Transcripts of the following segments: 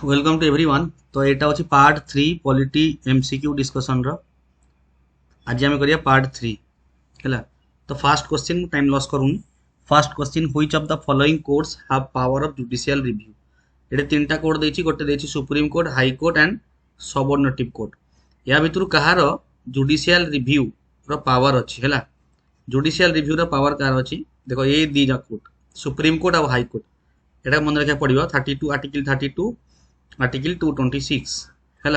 Welcome to everyone. तो यहाँ हूँ पार्ट 3 पॉलिटी एमसीक्यू डिस्कशन रो। आज आम करिया पार्ट 3 है। तो फास्ट क्वेश्चन टाइम लॉस करूनी। First question which of the following courts have power of judicial review. ये तीन टा कोर्ट देछि, गोटे देछि supreme court, high court and subordinative court. या भितर कहार जुडिशियल रिव्यू रो पावर अछि हैला। जुडिशियल रिव्यू रो पावर कार अछि देखो ये दी जा कोर्ट सुप्रीम कोर्ट और हाई कोर्ट। एटा मन रखा पड़िबो 32 आर्टिकल 32 आर्टिकल 226 है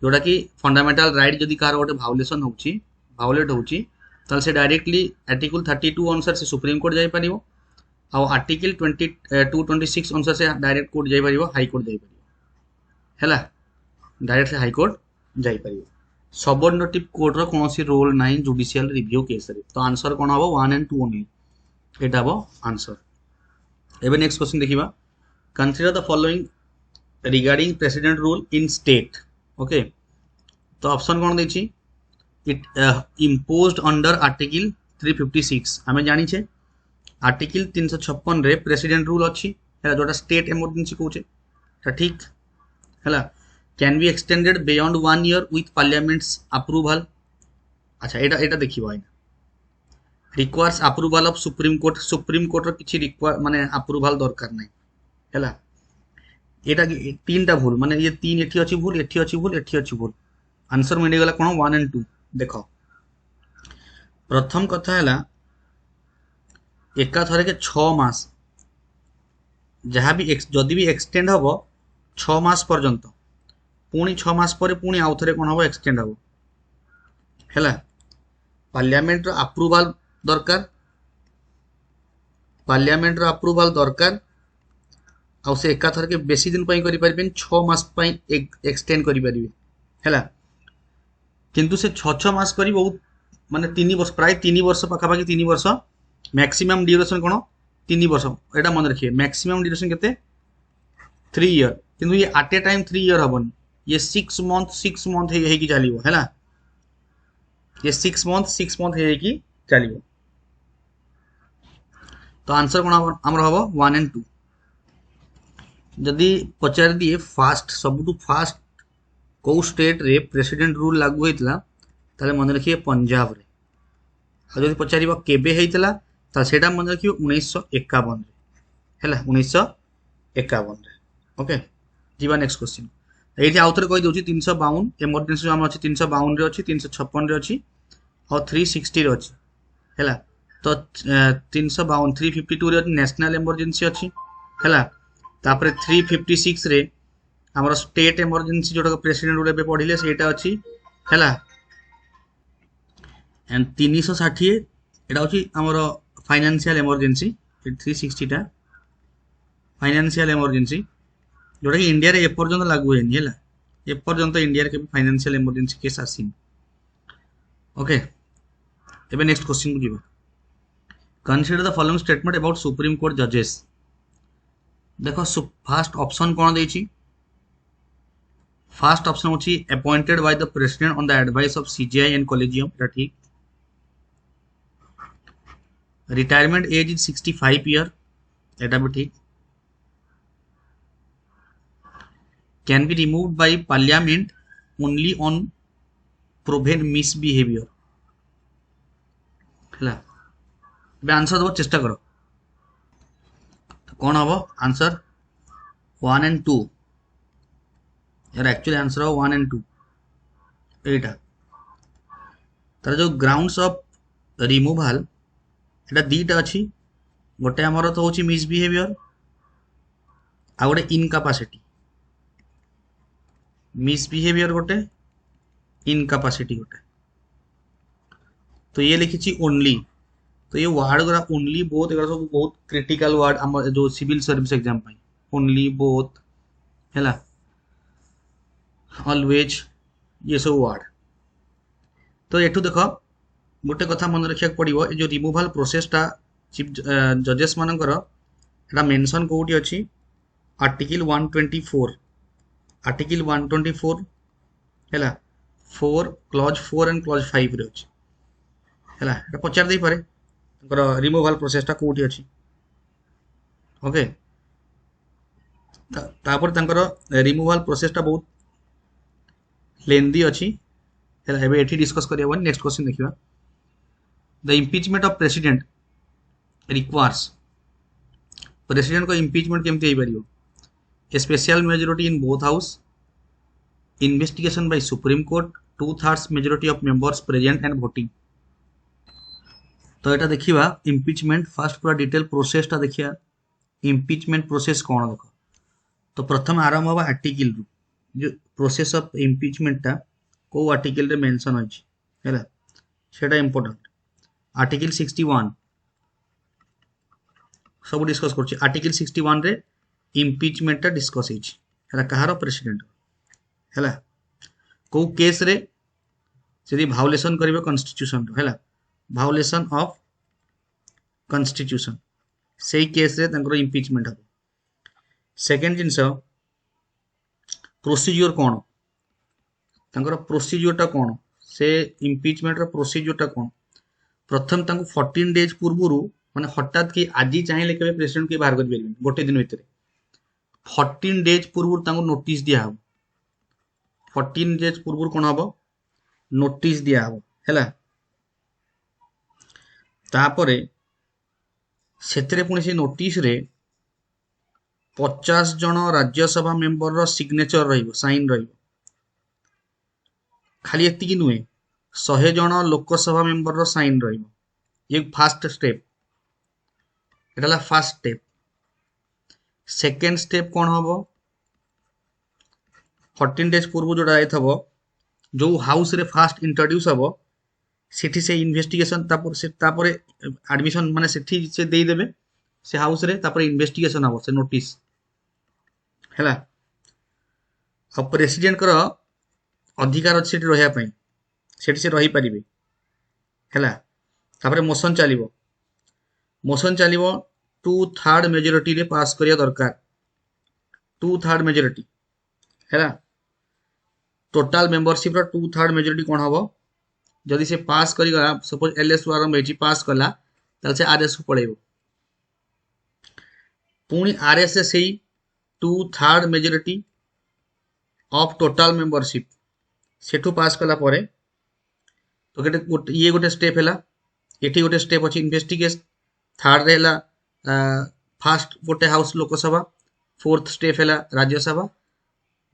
जोटा कि फंडामेंटल राइट जदि कार गोटे भाउलेसन होउची भाउलेट होउची ताल से डायरेक्टली आर्टिकल 32 अनुसार से सुप्रीम कोर्ट जाई परिबो आ आर्टिकल 226 अनुसार से डायरेक्ट कोर्ट जाई परिबो, हाई कोर्ट जाई परिबो हैला। डायरेक्ट से हाई कोर्ट जाई परिबो। सबऑर्डिनेटिव कोर्ट रो कोनोसी रोल नाही जुडिशियल रिव्यू केस रे। तो आंसर कोन हबो 1 एंड 2 ओनली, एटा हबो आंसर। एबे नेक्स्ट क्वेश्चन देखिबा। Consider the following regarding president rule in state. Okay, तो ऑप्शन कौन देछि? It imposed under article 356। आमे जानी छे आर्टिकल 356 रे प्रेसिडेंट रूल अछि है जोटा स्टेट इमरजेंसी कहूचे ता ठीक हैला। Can be extended beyond 1 year with parliament's approval. अच्छा एटा एटा देखिबा requires approval of supreme court. Supreme court रो किछि रिक्वायर माने अप्रूवल दरकार नै हैला। एटा तीन टा भूल माने ये तीन एठी अछि भूल, एठी अछि भूल, एठी अछि भूल। आंसर मिल गेला कोन 1 एंड 2। देखो प्रथम कथा हैला एका थरे के 6 मास जहाँ भी जदि भी एक्सटेंड हबो 6 मास पर्यंत, पुणी 6 मास पर पुणी आउ थरे कोन हबो एक्सटेंड हबो हैला। पार्लियामेंट रो अप्रूवल दरकार, पार्लियामेंट रो अप्रूवल दरकार आउ से एका थर के बेसी दिन पई करि परबेन 6 मास पई एक्सटेंड करि परिबे हैला। किंतु से 6 मास करी बहुत माने 3 वर्ष प्राय 3 वर्ष पाखा पाखी 3 वर्ष मैक्सिमम ड्यूरेशन कोन 3 वर्ष। एटा मन रखिए मैक्सिमम ड्यूरेशन केते 3 ईयर। किंतु ये एट ए टाइम 3 ईयर हबन, ये 6 मंथ हे की चलिबो हैला। ये 6 मंथ हे की चलिबो। तो आंसर कोन हमर हबो 1 एंड 2। जदि पचार दिए फास्ट सबुठु फास्ट कौ स्टेट रे प्रेसिडेंट रूल लागू होइतला ताले मन रखिए पंजाब रे। आ जदि पचारिबा केबे हेइतला ता सेटा मन रखिए 1951 रे हैला, 1951 रे। ओके जीवा नेक्स्ट क्वेश्चन। एठी आउथरे कहि दोछि 352 इमरजेंसी हम अछि 352 रे अछि, 356 रे अछि और 360 रे अछि हैला। तो 352 352 रे नेशनल इमरजेंसी अछि हैला। तापरे 356 रे हमर स्टेट इमरजेंसी जोटा प्रेसिडेंट रूल पढ़िले सेटा अछि हैला। एंड 360 एटा अछि हमर फाइनेंशियल इमरजेंसी। 360 टा फाइनेंशियल इमरजेंसी जोटा कि इंडिया रे ए पर्यंत लागू हेनी हैला। ए पर्यंत इंडिया रे के फाइनेंशियल इमरजेंसी केस आसिन। ओके एबे नेक्स्ट क्वेश्चन को जीवा। Consider the following statement about supreme court जजेस। देखो फास्ट ऑप्शन कौन देछि? फर्स्ट ऑप्शन होची appointed by the president on the advice of CGI and collegium, एटा ठीक। रिटायरमेंट एज इज 65 ईयर, एटा भी ठीक। Can be removed by parliament only on proven misbehaviour हैला। बे answer दबो चेष्टा करो कौन हबो आंसर 1 एंड 2। यार एक्चुअली आंसर हो 1 एंड 2 एटा। तार जो ग्राउंड्स ऑफ रिमूवल एटा दीटा अछि, गोटे हमर तो होची मिसबिहेवियर आ गोटे इनकैपेसिटी। मिसबिहेवियर गोटे, इनकैपेसिटी गोटे। तो ये लिखिछि ओनली। तो ये वर्ड गुरा ओनली बोथ एगरा सब बहुत क्रिटिकल वर्ड हम जो सिविल सर्विस एग्जाम पई ओनली बोथ हैला ऑलवेज ये सब वर्ड। तो एठू देखो गोटे कथा मन रखिया पड़िबो, जो रिमूवल प्रोसेस टा चीफ जजेस मानकर एटा मेंशन कोठी अछि आर्टिकल 124। आर्टिकल 124 हैला 4 क्लॉज 4 एंड क्लॉज 5 रे अछि हैला। एटा पचार दे पारे रिमूवल प्रोसेस टा कोठी अछि। ओके तापर तांकर रिमूवल प्रोसेसटा बहुत लेंदी अच्छी है। एबे एठी डिस्कस करिया नेक्स्ट क्वेश्चन देखिबा। The impeachment of president requires president को इम्पीचमेंट केमती हो पारियो? A special majority in both house, investigation by supreme court, 2/3 majority of members present and voting. तो यहाँ देखा इम्पीचमेंट फास्ट पूरा डिटेल प्रोसेसटा देखिया। इम्पीचमेंट प्रोसेस कौन देख, तो प्रथम आरंभ हवा आर्टिकल रु जो प्रोसेस ऑफ इम्पीचमेंटा को आर्टिकल रे मेंशन अछि हैला सेटा इंपोर्टेंट। आर्टिकल 61 सब डिस्कस करछि। आर्टिकल 61 रे इम्पीचमेंटा डिस्कस होछि हैला कहार प्रेसिडेंट हैला को केस रे यदि भायोलेशन करिवे कॉन्स्टिट्यूशन हैला भायोलेशन ऑफ कॉन्स्टिट्यूशन से केस रे तंकर इम्पीचमेंट हबो। सेकेंड जिनस प्रोसीजर कौन तंकर प्रोसीजरटा कौन से इम्पीचमेंट रो प्रोसीजरटा कौन। प्रथम तांको 14 डेज पूर्वरु माने हठात कि आज चाहिले केबे प्रेसिडेंट के बाहर कर परिबे गोटे दिन भितर 14 डेज पूर्वरु तांको नोटिस दिया हबो। 14 डेज पूर्वरु कोन हबो नोटिस दिया हबो हैला। तापरे सेतरे पुणी से नोटिस रे 50 जन राज्यसभा मेंबर रो सिग्नेचर रहिबो साइन रहिबो। खाली एतिकी नुहे 100 जन लोकसभा मेंबर रो साइन रहिबो। ये फास्ट स्टेप एटाला फास्ट स्टेप। सेकेंड स्टेप कौन हबो 14 डेज पूर्व जोड़ा आइथबो जो हाउस रे फास्ट इंट्रोड्यूस हबो सेठी से इन्वेस्टिगेशन तापर एडमिशन माने सेठी से देई देबे से हाउस रे तापर इन्वेस्टिगेशन हबो से नोटिस हैला। अब प्रेसिडेंट कर अधिकार अछि सेठी रहिया पई सेठी से रही परिबे हैला। तापर मोशन चलिबो 2/3 मेजोरिटी रे पास करिया दरकार 2/3 मेजोरिटी हैला। टोटल मेंबरशिप रो 2/3 मेजोरिटी कोन हबो जदि से पास करी गला सपोज एलएस आरंभ हेची पास कला तल से आरएस को पळेबो पुणी आरएस से सेही 2/3 मेजोरिटी ऑफ टोटल मेंबरशिप सेठू पास कला परे तो ये गोटे स्टेप हैला। एठी गोटे स्टेप अछि इन्वेस्टिगेशन। थर्ड हैला फास्ट गोटे हाउस लोकसभा। फोर्थ स्टेप हैला राज्यसभा।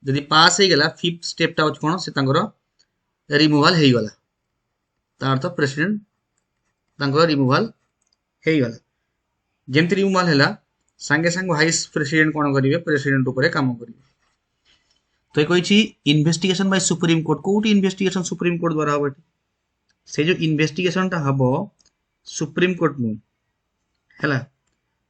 यदि पास हो गला फिफ्थ स्टेपटा अछि कोन से तांकर रिमूवल हेई गला तार अर्थ प्रेसिडेंट तांकर रिमूवल हेई गला। जेमति रिमूवल हैला संगे संग वाइस प्रेसिडेंट कोन करिवे प्रेसिडेंट ऊपर काम करिवे। तो ये कहिछि इन्वेस्टिगेशन बाय सुप्रीम कोर्ट कोठी इन्वेस्टिगेशन सुप्रीम कोर्ट द्वारा हबो से जो इन्वेस्टिगेशनटा हबो सुप्रीम कोर्ट नु हैला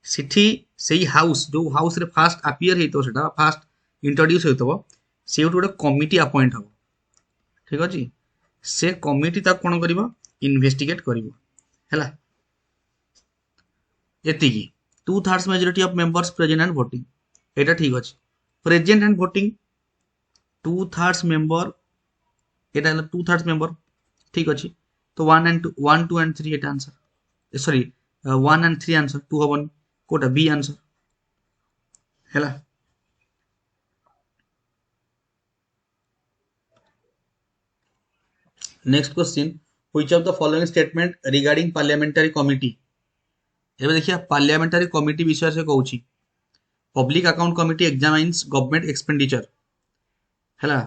सिठी सेही हाउस जो हाउस रे फास्ट अपीयर हेतो सेटा फास्ट इंट्रोड्यूस हेतो से गोटे कमिटी अपॉइंट हबो ठीक अछि। से कमिटी ता कोन करिवो इन्वेस्टिगेट करिवो हैला। एतिकी 2/3 majority of members present and voting एटा ठीक अछि। Present and voting 2/3 member Etah 2/3 member ठीक अछि। तो 1 2 एंड 3 एटा आंसर सॉरी 1 एंड 3 आंसर 2 हबन कोटा बी आंसर हैला। Next question which of the following statement regarding parliamentary committee. एबे देखिया पार्लियामेंटरी कमिटी विषय से कहूची public account committee examines government expenditure हैला।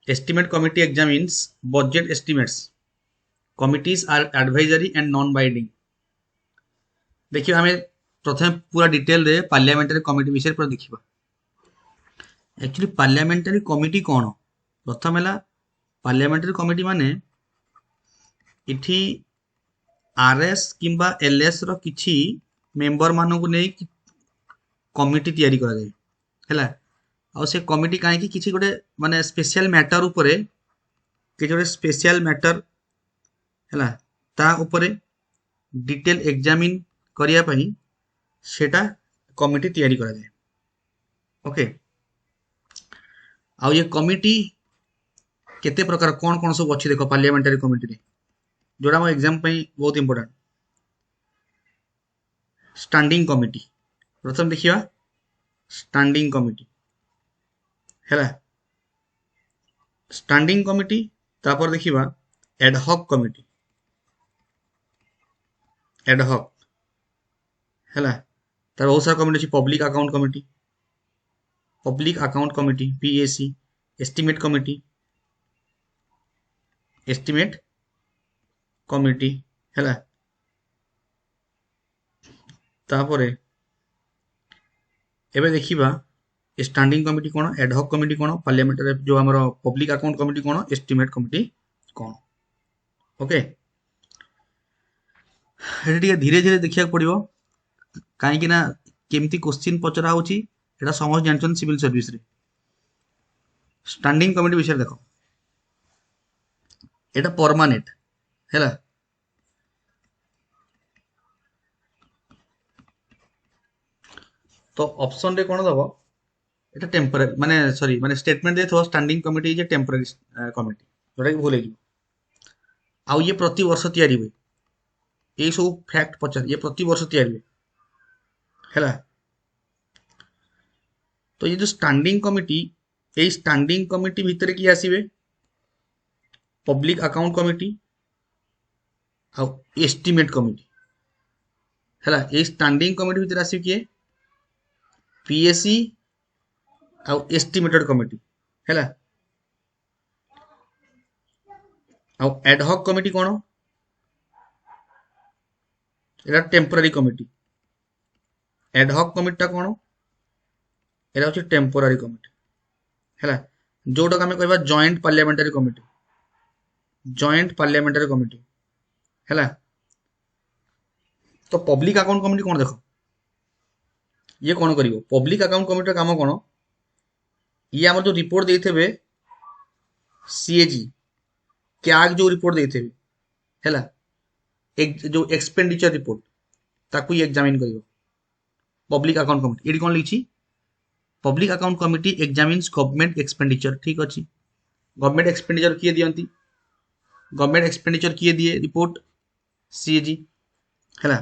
Estimate committee examines budget estimates. Committees are advisory and non binding. देखिए हमें प्रथम पूरा डिटेल रे पार्लियामेंटरी कमिटी विषय पर देखिबा। एक्चुअली पार्लियामेंटरी कमिटी कौन प्रथम है पार्लियामेंटरी कमिटी माने इठी आरएस किंबा एलएस रो किछि मेंबर मानन को नै कमिटी तयारी करा जाय हैला। आ से कमिटी काहे कि किछि गोटे माने स्पेशल मैटर ऊपरे कि गोटे स्पेशल मैटर हैला ता ऊपरे डिटेल एग्जामिन करिया पई सेटा कमिटी तयारी करा जाय ओके। आ ये कमिटी केते प्रकार कौन कौन सब अच्छी देखो पार्लियामेंटरी कमिटी रे जोड़ा मो एग्जाम पई बहुत इंपोर्टेंट। स्टैंडिंग कमिटी प्रथम देखिया स्टैंडिंग कमिटी है स्टैंडिंग कमिटी तापर देखिबा एडहॉक कमिटी एडहॉक है तार बहुत सारा कमिटी अछि public account committee PAC estimate committee है तापरे एबे देखिबा स्टैंडिंग कमिटी कौन एडहॉक कमिटी कौन पार्लियामेंट जो आमर पब्लिक अकाउंट कमिटी कौन एस्टिमेट कमिटी कौन ओके ये धीरे धीरे देखा पड़ो कहीं केमती क्वेश्चन पचरा होची एटा समझ जानछन सिविल सर्विस रे स्टैंडिंग कमिटी विषय देखो एटा परमानेंट है तो ऑप्शन रे कौन दबो एटा टेम्पररी माने सॉरी माने स्टेटमेंट दे थो standing committee is a temporary committee जोटा कि भूल आउ ये प्रति वर्ष तैयारी हुए यही सब फैक्ट पचार ये प्रति वर्ष तैयारी हुए है तो ये जो स्टैंडिंग कमिटी यही स्टैंडिंग कमिटी भितर किए आसवे पब्लिक अकाउंट कमिटी आउ एस्टिमेट कमिटी है ये स्टैंडिंग कमिटी भितर आसवे किए पीएससी आउ एस्टिमेटेड कमिटी है आउ एडहॉक कमिटी कौन एटा टेम्पररी कमिटी एडहॉक कमिटी कौन एटा होची टेम्पररी कमिटी है जोटा आम कह जॉइंट पार्लियामेंटारी कमिटी है तो पब्लिक अकाउंट कमिटी कौन देख ये कौन कर पब्लिक अकाउंट कमिटी काम कौन ये आम जो रिपोर्ट देते सीएजी कैग जो रिपोर्ट देते है जो एक्सपेंडिचर रिपोर्ट ताकू एग्जामिन कर पब्लिक अकाउंट कमिटी ये कौन लिखी public account committee examines government expenditure ठीक अच्छे गवर्नमेंट एक्सपेंडिचर किए दियंती गवर्नमेंट एक्सपेंडिचर किए दिए रिपोर्ट सीएजी है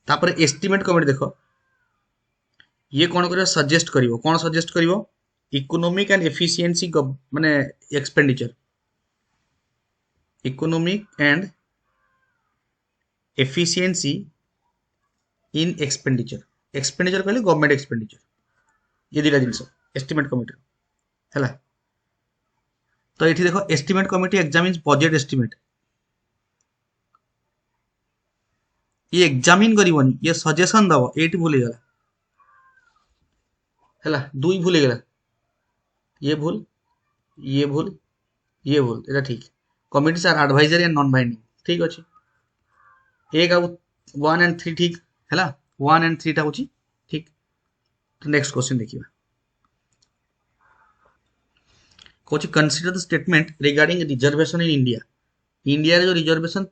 तापर एस्टिमेट कमिटी देख ये कौन कर सजेस्ट करिवो कौन सजेस्ट करिवो इकोनॉमिक एंड एफिशिएंसी माने expenditure economic and efficiency in expenditure कहले गवर्नमेंट एक्सपेंडिचर ये दिला जिनस एस्टिमेट कमिटी है तो ये देखो estimate committee examines budget estimate ये एग्जामिन करबनी ये सजेशन दब ये भूल गला है दुई भूल गला ये भूल ये भूल ये भूल एटा ठीक committees are advisory and non binding ठीक अच्छे एक आउ 1 एंड 3 ठीक है 1 एंड 3 टा होची ठीक तो नेक्स्ट क्वेश्चन देखिए Kochi consider the statement regarding reservation in India रे जो रिजर्वेशन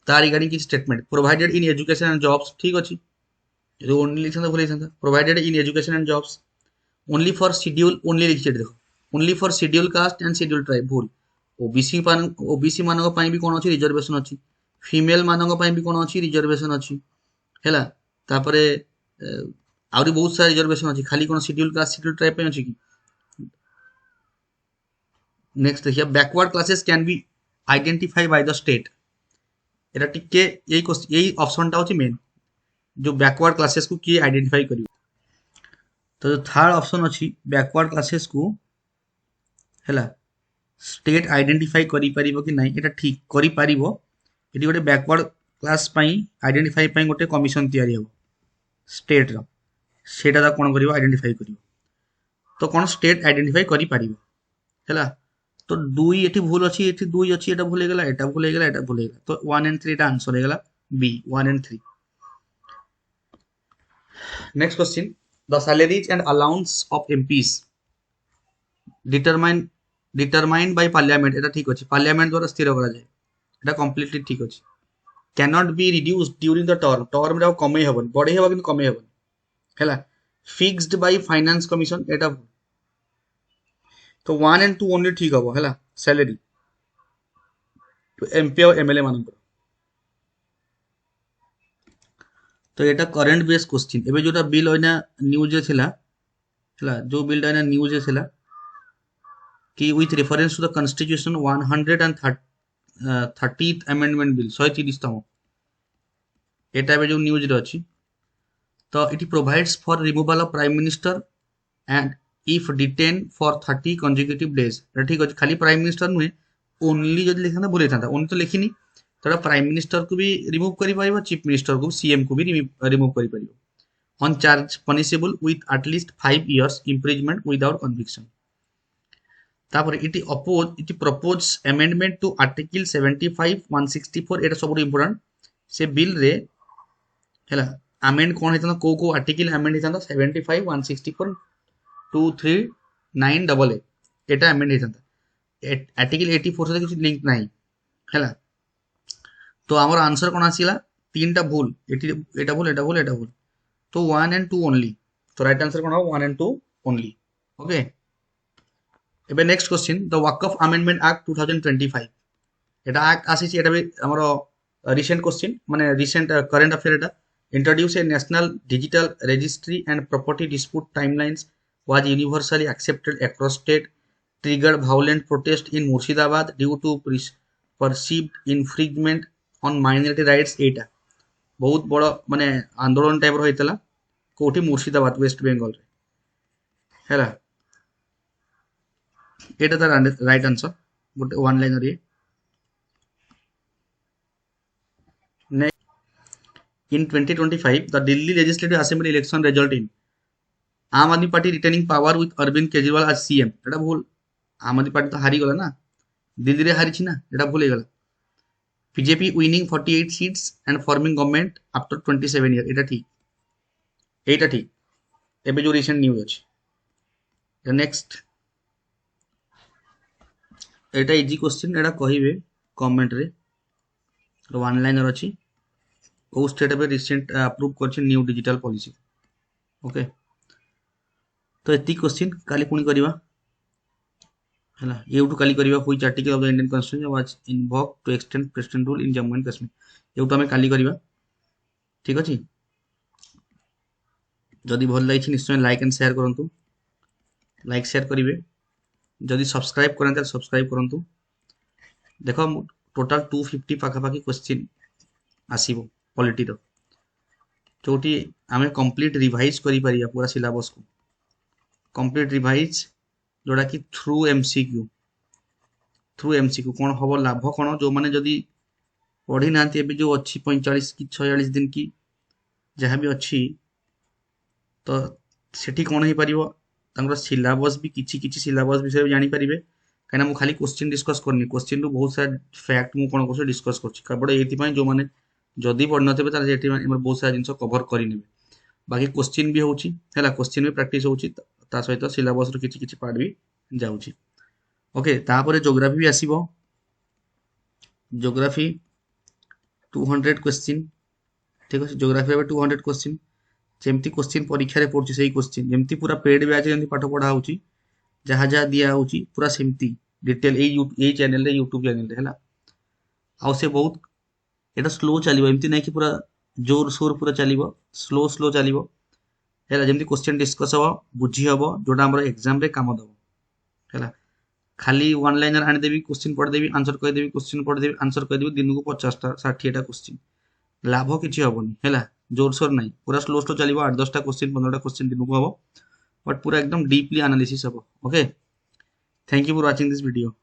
ता रिगार्डिंग की statement provided in education and jobs ठीक अच्छे जो ओनली लिखा भूल provided in education and jobs only for schedule only लिखी देखो only for schedule caste and schedule tribe भूल ओबीसी मानक भी कौन अच्छी रिजर्वेशन अच्छी फीमेल मानक भी कौन अच्छी रिजर्वेशन अच्छी है तापरे आहरी बहुत सारा रिजर्वेशन अच्छी खाली कौन शेड्यूल कास्ट शेड्यूल ट्राइब पे अच्छी कि नेक्स्ट देखिए backward classes can be identify by the state एटा टिके यही ऑप्शनटा होची मेन जो बैकवर्ड क्लासेस को किए आइडेंटिफाई करियो तो जो थर्ड ऑप्शन अच्छी बैकवर्ड क्लासेस को है स्टेट आइडेंटिफाई करि परिबो कि नहीं एटा ठीक करि परिबो एटी गोटे बैकवर्ड क्लास पई आइडेंटिफाई पई गोटे कमिशन तैयारी हो स्टेट रो सेटा कोन करिवो आइडेंटिफाई करिवो तो कोन स्टेट आइडेंटिफाई करि परिबो है तो दुई एटी भूल अच्छी एटी दुई अच्छी एटा भूल गेला एटा भूल गेला एटा भूल गेला तो 1 एंड 3 टा आंसर हो गेला B 1 and 3 next question the salaries and allowance of MPs determined by parliament एटा ठीक अछि पार्लियामेंट द्वारा स्थिर करा जाय एटा कंप्लीटली ठीक अछि can not be reduced during the term रे कमे हेबन बढे हेबा किन कमे हेबन हैला फिक्स्ड बाय फाइनेंस कमिशन एटा तो 1 एंड 2 ओनली ठीक हबो हैला सैलरी तो एमपी और एमएलए मान तो एटा करेंट बेस क्वेश्चन एबे जोटा बिल होइना न्यूज रे थिला हला जो बिल होइना न्यूज रे थिला कि with reference to the constitution 130th amendment bill 130तम एटा एबे जो न्यूज रे अछि तो it provides for removal of prime minister and if detain for 30 consecutive days ठीक अछि खाली प्राइम मिनिस्टर नुहे ओनली जदि लिखा बोले था ओनली तो लिखिनी तो प्राइम मिनिस्टर को भी रिमूव करि परिबो चीफ मिनिस्टर को सीएम को भी रिमूव करि परिबो on charge punishable with at least 5 years imprisonment without conviction तापर it propose amendment to article 75 164 एटा सब इंपोर्टेंट से बिल रे हैला अमेंड कोन हेतना को आर्टिकल अमेंड हेतना 75 164 23988 एटा अमेंड हेतना आर्टिकल 84 से किछ लिंक नाही हैला तो आमर आंसर कोन आसीला तीनटा भूल एटा भूल एटा भूल एटा भूल तो 1 and 2 ओनली तो राइट आंसर कोन हो 1 and 2 ओनली ओके एबे next question the Waqf amendment act 2025 Etah act आसी एटा भी हमर रिसेंट क्वेश्चन माने recent current affair Etah introduce A national digital registry and property dispute timelines was universally accepted across state triggered violent protest in Murshidabad due to perceived infringement on minority rights एटा बहुत बड़ माने आंदोलन type रो हेतला कोठी Murshidabad waste Bengal रे हैला एटा the right answer गोटे one liner ये in 2025 the Delhi Legislative Assembly election result in Aam Aadmi Party retaining power with Arvind Kejriwal as CM एटा भूल आम आदमी पार्टी तो हारी गला ना दिल्ली रे हारी छी ना एटा भूल गला BJP winning 48 seats and forming government after 27 year एटा ठीक एबे जो रिसेंट न्यूज अछि the next Etah easy question एटा कहिबे कमेंट रे वन लाइनर अछि ओ स्टेट एबे रिसेंट अप्रूव करछि न्यू डिजिटल पॉलिसी ओके तो एति क्वेश्चन काली पुणी करबा हला एउटु काली करबा which article of the Indian constitution was invoked to extend president rule in Jammu and Kashmir एउटु हमें काली करबा ठीक अछि जदि भल लागिछि निश्चय लाइक एंड शेयर करंतु लाइक शेयर करिवे जदि सब्सक्राइब करन त सब्सक्राइब करंतु देखो टोटल 250 पाखा पाखी क्वेश्चन आसीबो पॉलिटी रो जोटी हमें कंप्लीट रिवाइज करि परिया पूरा सिलेबस को कंप्लीट रिवाइज जोड़ा कि थ्रू एमसीक्यू कौन हम लाभ कौन जो मैंने जदि पढ़ी ना जो अच्छी 45 कि 46 दिन की जहाँ भी अच्छी तो सेठी कौन हो पार सिलेबस भी किसी सिलेबस विषय जानी पारे कहीं मुझे खाली क्वेश्चन डिस्कस करनी क्वेश्चन बहुत सारा फैक्ट मुझे कौन कर डिस्कस कर जो मैंने जदि पढ़ थे बहुत सारा जिन कभर करे बाकी क्वेश्चन भी होची क्वेश्चन भी प्रैक्टिस होची ता सहित सिलेबस रो किछि पार्ट भी जाउची ओके तापर ज्योग्राफी भी आसीबो ज्योग्राफी 200 क्वेश्चन ठीक अछि ज्योग्राफी रे 200 क्वेश्चन जेमती क्वेश्चन परीक्षा रे पड़छि सही क्वेश्चन जेमती पूरा पेड बैच जेमती पाठ पढ़ा होची जहा जहा दिया होची पूरा सेमती डिटेल ए चैनल रे YouTube चैनल रे हला आ से बहुत एटा स्लो चलिबो एमती नै कि पूरा जोर सोर पूरा चलिबो स्लो चलिबो हैला जेमती क्वेश्चन डिस्कस हो बुझी हबो जोटा हमर एग्जाम रे काम दबो हैला खाली वन लाइनर आनि देबी क्वेश्चन पढ़ देबी आंसर कहि देबी क्वेश्चन पढ़ देबी आंसर कहि देबी दिन को 50 टा 60 टा क्वेश्चन लाभ किछि हबोनी हैला जोर सोर नै पूरा स्लो चलिबो 8 10 टा क्वेश्चन 15 टा क्वेश्चन दिन को हबो बट पूरा एकदम डीपली एनालिसिस हबो okay thank you for watching this video